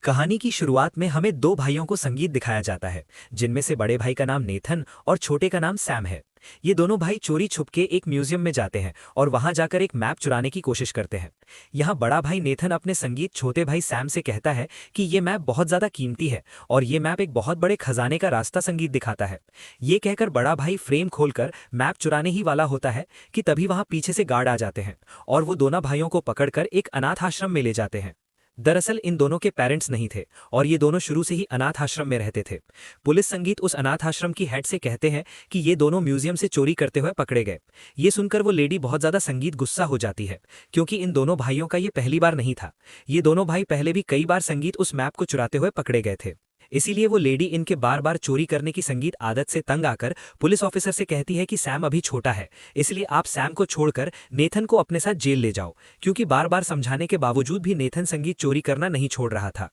कहानी की शुरुआत में हमें दो भाइयों को संगीत दिखाया जाता है, जिनमें से बड़े भाई का नाम नेथन और छोटे का नाम सैम है। ये दोनों भाई चोरी छुपके एक म्यूजियम में जाते हैं और वहां जाकर एक मैप चुराने की कोशिश करते हैं। यहाँ बड़ा भाई नेथन अपने संगीत छोटे भाई सैम से कहता है कि ये मैप बहुत ज्यादा कीमती है और ये मैप एक बहुत बड़े खजाने का रास्ता संगीत दिखाता है। ये कहकर बड़ा भाई फ्रेम खोलकर मैप चुराने ही वाला होता है कि तभी वहां पीछे से गार्ड आ जाते हैं और वो दोनों भाइयों को पकड़कर एक अनाथ आश्रम में ले जाते हैं। दरअसल इन दोनों के पेरेंट्स नहीं थे और ये दोनों शुरू से ही अनाथ आश्रम में रहते थे। पुलिस संगीत उस अनाथ आश्रम की हेड से कहते हैं कि ये दोनों म्यूजियम से चोरी करते हुए पकड़े गए। ये सुनकर वो लेडी बहुत ज्यादा संगीत गुस्सा हो जाती है, क्योंकि इन दोनों भाइयों का ये पहली बार नहीं था। ये दोनों भाई पहले भी कई बार संगीत उस मैप को चुराते हुए पकड़े गए थे। इसीलिए वो लेडी इनके बार बार चोरी करने की संगीत आदत से तंग आकर पुलिस ऑफिसर से कहती है कि सैम अभी छोटा है, इसलिए आप सैम को छोड़कर नेथन को अपने साथ जेल ले जाओ, क्योंकि बार बार समझाने के बावजूद भी नेथन संगीत चोरी करना नहीं छोड़ रहा था।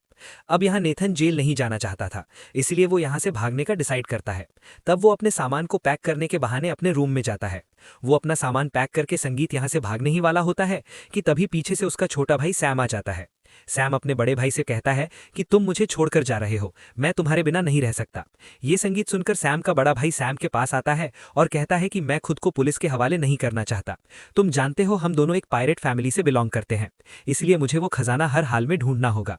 अब यहाँ नेथन जेल नहीं जाना चाहता था, इसलिए वो यहाँ से भागने का डिसाइड करता है। तब वो अपने सामान को पैक करने के बहाने अपने रूम में जाता है। वो अपना सामान पैक करके संगीत यहाँ से भागने ही वाला होता है कि तभी पीछे से उसका छोटा भाई सैम आ जाता है। सैम अपने बड़े भाई से कहता है कि तुम मुझे छोड़कर जा रहे हो, मैं तुम्हारे बिना नहीं रह सकता। ये संगीत सुनकर सैम का बड़ा भाई सैम के पास आता है और कहता है कि मैं खुद को पुलिस के हवाले नहीं करना चाहता। तुम जानते हो हम दोनों एक पायरेट फैमिली से बिलोंग करते हैं, इसलिए मुझे वो खजाना हर हाल में ढूंढना होगा।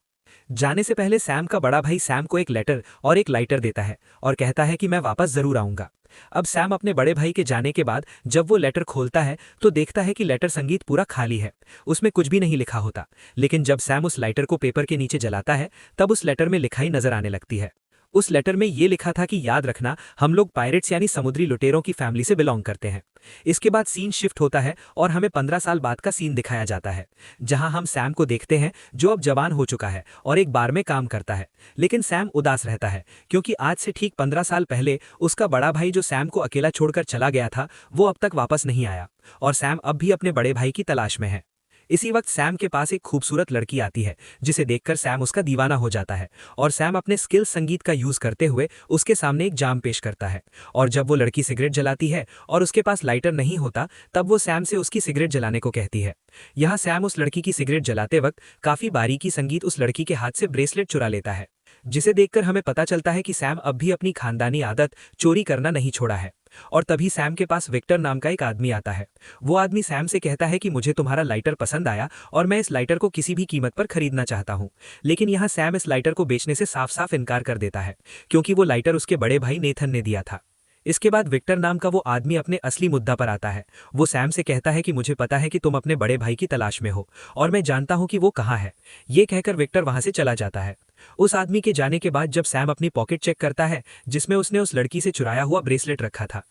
जाने से पहले सैम का बड़ा भाई सैम को एक लेटर और एक लाइटर देता है और कहता है कि मैं वापस जरूर आऊंगा। अब सैम अपने बड़े भाई के जाने के बाद जब वो लेटर खोलता है तो देखता है कि लेटर संगीत पूरा खाली है, उसमें कुछ भी नहीं लिखा होता। लेकिन जब सैम उस लाइटर को पेपर के नीचे जलाता है तब उस लेटर में लिखाई नजर आने लगती है। उस लेटर में ये लिखा था कि याद रखना, हम लोग पायरेट्स यानी समुद्री लुटेरों की फैमिली से बिलोंग करते हैं। इसके बाद सीन शिफ्ट होता है और हमें 15 साल बाद का सीन दिखाया जाता है, जहां हम सैम को देखते हैं जो अब जवान हो चुका है और एक बार में काम करता है। लेकिन सैम उदास रहता है, क्योंकि आज से ठीक 15 साल पहले उसका बड़ा भाई जो सैम को अकेला छोड़कर चला गया था वो अब तक वापस नहीं आया और सैम अब भी अपने बड़े भाई की तलाश में है। इसी वक्त सैम के पास एक खूबसूरत लड़की आती है, जिसे देखकर सैम उसका दीवाना हो जाता है और सैम अपने स्किल संगीत का यूज करते हुए उसके सामने एक जाम पेश करता है। और जब वो लड़की सिगरेट जलाती है और उसके पास लाइटर नहीं होता तब वो सैम से उसकी सिगरेट जलाने को कहती है। यहाँ सैम उस लड़की की सिगरेट जलाते वक्त काफी बारीकी संगीत उस लड़की के हाथ से ब्रेसलेट चुरा लेता है, जिसे देखकर हमें पता चलता है कि सैम अब भी अपनी खानदानी आदत चोरी करना नहीं छोड़ा है। और तभी सैम के पास विक्टर नाम का एक आदमी आता है। वो आदमी सैम से कहता है कि मुझे तुम्हारा लाइटर पसंद आया और मैं इस लाइटर को किसी भी कीमत पर खरीदना चाहता हूँ। लेकिन यहाँ सैम इस लाइटर को बेचने से साफ साफ इनकार कर देता है, क्योंकि वो लाइटर उसके बड़े भाई नेथन ने दिया था। इसके बाद विक्टर नाम का वो आदमी अपने असली मुद्दा पर आता है। वो सैम से कहता है कि मुझे पता है कि तुम अपने बड़े भाई की तलाश में हो और मैं जानता हूं कि वो कहाँ है। ये कहकर विक्टर वहां से चला जाता है। उस आदमी के जाने के बाद जब सैम अपनी पॉकेट चेक करता है जिसमें उसने उस लड़की से चुराया हुआ ब्रेसलेट रखा था,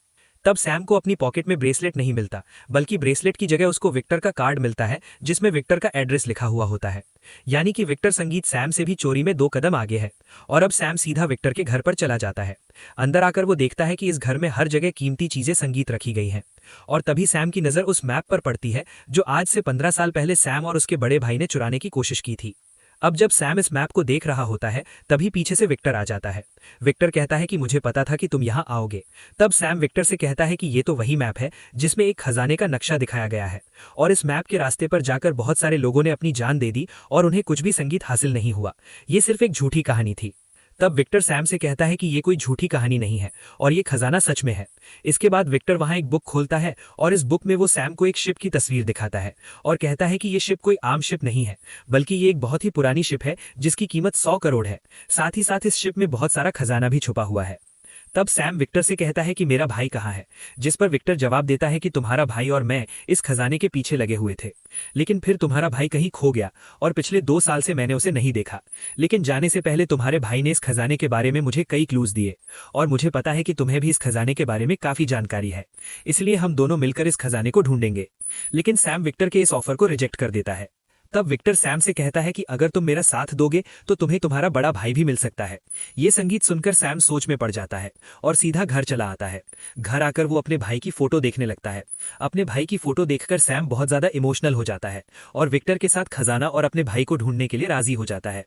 तब सैम को अपनी पॉकेट में ब्रेसलेट नहीं मिलता, बल्कि ब्रेसलेट की जगह उसको विक्टर का कार्ड मिलता है जिसमें विक्टर का एड्रेस लिखा हुआ होता है। यानी कि विक्टर संगीत सैम से भी चोरी में 2 कदम आगे है और अब सैम सीधा विक्टर के घर पर चला जाता है। अंदर आकर वो देखता है कि इस घर में हर जगह कीमती चीजें संगीत रखी गई हैं और तभी सैम की नजर उस मैप पर पड़ती है जो आज से 15 साल पहले सैम और उसके बड़े भाई ने चुराने की कोशिश की थी। अब जब सैम इस मैप को देख रहा होता है तभी पीछे से विक्टर आ जाता है। विक्टर कहता है कि मुझे पता था कि तुम यहाँ आओगे। तब सैम विक्टर से कहता है कि ये तो वही मैप है जिसमें एक खजाने का नक्शा दिखाया गया है और इस मैप के रास्ते पर जाकर बहुत सारे लोगों ने अपनी जान दे दी और उन्हें कुछ भी संगीत हासिल नहीं हुआ। ये सिर्फ एक झूठी कहानी थी। तब विक्टर सैम से कहता है कि ये कोई झूठी कहानी नहीं है और ये खजाना सच में है। इसके बाद विक्टर वहां एक बुक खोलता है और इस बुक में वो सैम को एक शिप की तस्वीर दिखाता है और कहता है कि ये शिप कोई आम शिप नहीं है, बल्कि ये एक बहुत ही पुरानी शिप है जिसकी कीमत 100 करोड़ है। साथ ही साथ इस शिप में बहुत सारा खजाना भी छुपा हुआ है। तब सैम विक्टर से कहता है कि मेरा भाई कहाँ है, जिस पर विक्टर जवाब देता है कि तुम्हारा भाई और मैं इस खजाने के पीछे लगे हुए थे, लेकिन फिर तुम्हारा भाई कहीं खो गया और पिछले 2 साल से मैंने उसे नहीं देखा। लेकिन जाने से पहले तुम्हारे भाई ने इस खजाने के बारे में मुझे कई क्लूज दिए और मुझे पता है कि तुम्हें भी इस खजाने के बारे में काफी जानकारी है, इसलिए हम दोनों मिलकर इस खजाने को ढूंढेंगे। लेकिन सैम विक्टर के इस ऑफर को रिजेक्ट कर देता है। तब विक्टर सैम से कहता है कि अगर तुम मेरा साथ दोगे तो तुम्हें तुम्हारा बड़ा भाई भी मिल सकता है। ये संगीत सुनकर सैम सोच में पड़ जाता है और सीधा घर चला आता है। घर आकर वो अपने भाई की फोटो देखने लगता है। अपने भाई की फोटो देखकर सैम बहुत ज्यादा इमोशनल हो जाता है और विक्टर के साथ खजाना और अपने भाई को ढूंढने के लिए राजी हो जाता है।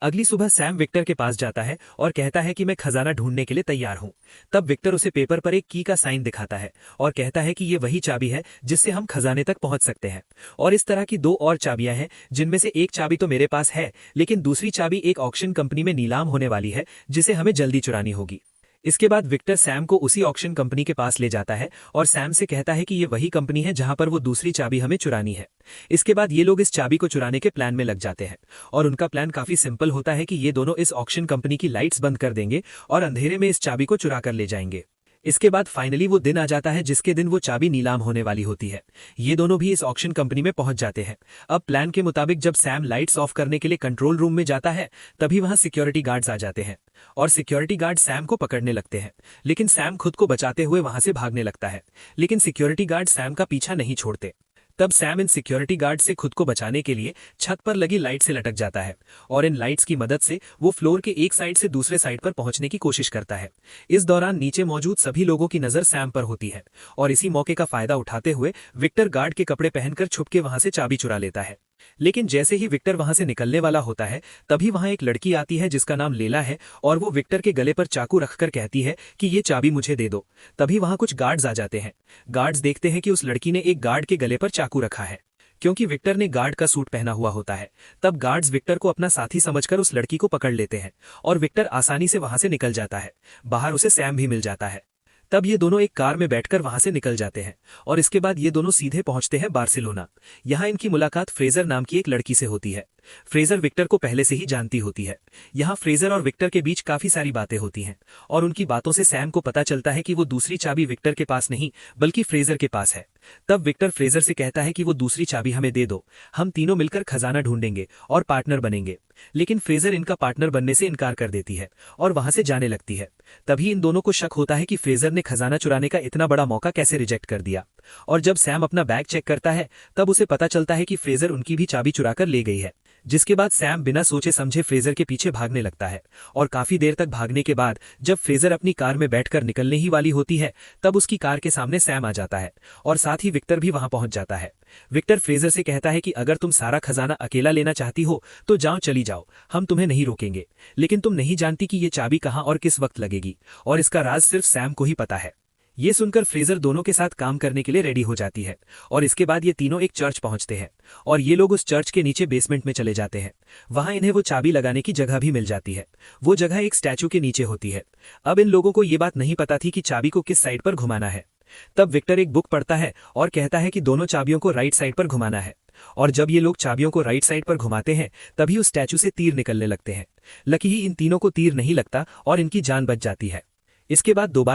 अगली सुबह सैम विक्टर के पास जाता है और कहता है कि मैं खजाना ढूंढने के लिए तैयार हूं। तब विक्टर उसे पेपर पर एक की का साइन दिखाता है और कहता है कि ये वही चाबी है जिससे हम खजाने तक पहुंच सकते हैं। और इस तरह की दो और चाबियां हैं, जिनमें से एक चाबी तो मेरे पास है, लेकिन दूसरी चाबी एक ऑक्शन कंपनी में नीलाम होने वाली है, जिसे हमें जल्दी चुरानी होगी। इसके बाद विक्टर सैम को उसी ऑक्शन कंपनी के पास ले जाता है और सैम से कहता है कि ये वही कंपनी है जहां पर वो दूसरी चाबी हमें चुरानी है। इसके बाद ये लोग इस चाबी को चुराने के प्लान में लग जाते हैं और उनका प्लान काफी सिंपल होता है कि ये दोनों इस ऑक्शन कंपनी की लाइट्स बंद कर देंगे और अंधेरे में इस चाबी को चुरा कर ले जाएंगे। इसके बाद फाइनली वो दिन आ जाता है जिसके दिन वो चाबी नीलाम होने वाली होती है। ये दोनों भी इस ऑक्शन कंपनी में पहुंच जाते हैं। अब प्लान के मुताबिक जब सैम लाइट्स ऑफ करने के लिए कंट्रोल रूम में जाता है, तभी वहां सिक्योरिटी गार्ड्स आ जाते हैं और सिक्योरिटी गार्ड सैम को पकड़ने लगते हैं। लेकिन सैम खुद को बचाते हुए वहां से भागने लगता है, लेकिन सिक्योरिटी गार्ड सैम का पीछा नहीं छोड़ते। तब सैम इन सिक्योरिटी गार्ड से खुद को बचाने के लिए छत पर लगी लाइट से लटक जाता है और इन लाइट्स की मदद से वो फ्लोर के एक साइड से दूसरे साइड पर पहुंचने की कोशिश करता है। इस दौरान नीचे मौजूद सभी लोगों की नजर सैम पर होती है और इसी मौके का फायदा उठाते हुए विक्टर गार्ड के कपड़े पहनकर छुप के वहां से चाबी चुरा लेता है। लेकिन जैसे ही विक्टर वहां से निकलने वाला होता है, तभी वहां एक लड़की आती है जिसका नाम लेला है और वो विक्टर के गले पर चाकू रखकर कहती है कि ये चाबी मुझे दे दो। तभी वहां कुछ गार्ड्स आ जाते हैं। गार्ड्स देखते हैं कि उस लड़की ने एक गार्ड के गले पर चाकू रखा है, क्योंकि विक्टर ने गार्ड का सूट पहना हुआ होता है। तब गार्ड्स विक्टर को अपना साथी समझकर उस लड़की को पकड़ लेते हैं और विक्टर आसानी से वहां से निकल जाता है। बाहर उसे सैम भी मिल जाता है। तब ये दोनों एक कार में बैठकर वहां से निकल जाते हैं और इसके बाद ये दोनों सीधे पहुंचते हैं बार्सिलोना। यहाँ इनकी मुलाकात फ्रेजर नाम की एक लड़की से होती है। फ्रेजर विक्टर को पहले से ही जानती होती है। यहाँ फ्रेजर और विक्टर के बीच काफी सारी बातें होती हैं और उनकी बातों से सैम को पता चलता है कि वो दूसरी चाबी विक्टर के पास नहीं बल्कि फ्रेजर के पास है। तब विक्टर फ्रेजर से कहता है कि वो दूसरी चाबी हमें दे दो, हम तीनों मिलकर खजाना ढूंढेंगे और पार्टनर बनेंगे। लेकिन फ्रेजर इनका पार्टनर बनने से इनकार कर देती है और वहां से जाने लगती है। तभी इन दोनों को शक होता है कि फ्रेजर ने खजाना चुराने का इतना बड़ा मौका कैसे रिजेक्ट कर दिया। और जब सैम अपना बैग चेक करता है, तब उसे पता चलता है कि फ्रेजर उनकी भी चाबी चुराकर ले गई है। जिसके बाद सैम बिना सोचे समझे फ्रेजर के पीछे भागने लगता है और काफी देर तक भागने के बाद जब फ्रेजर अपनी कार में बैठकर निकलने ही वाली होती है, तब उसकी कार के सामने सैम आ जाता है और साथ ही विक्टर भी वहां पहुंच जाता है। विक्टर फ्रेजर से कहता है कि अगर तुम सारा खजाना अकेला लेना चाहती हो तो जाओ, चली जाओ, हम तुम्हें नहीं रोकेंगे। लेकिन तुम नहीं जानती कि ये चाबी कहां और किस वक्त लगेगी और इसका राज सिर्फ सैम को ही पता है। ये सुनकर फ्रेजर दोनों के साथ काम करने के लिए रेडी हो जाती है और इसके बाद ये तीनों एक चर्च पहुंचते हैं और ये लोग उस चर्च के नीचे बेसमेंट में चले जाते हैं। वहां इन्हें वो चाबी लगाने की जगह भी मिल जाती है। वो जगह एक स्टैचू के नीचे होती है। अब इन लोगों को ये बात नहीं पता थी कि चाबी को किस साइड पर घुमाना है। तब विक्टर एक बुक पढ़ता है और कहता है कि दोनों चाबियों को राइट साइड पर घुमाना है। और जब ये लोग चाबियों को राइट साइड पर घुमाते हैं, तभी उस स्टैचू से तीर निकलने लगते हैं। लकी ही इन तीनों को तीर नहीं लगता और इनकी जान बच जाती है। इसके बाद दोबारा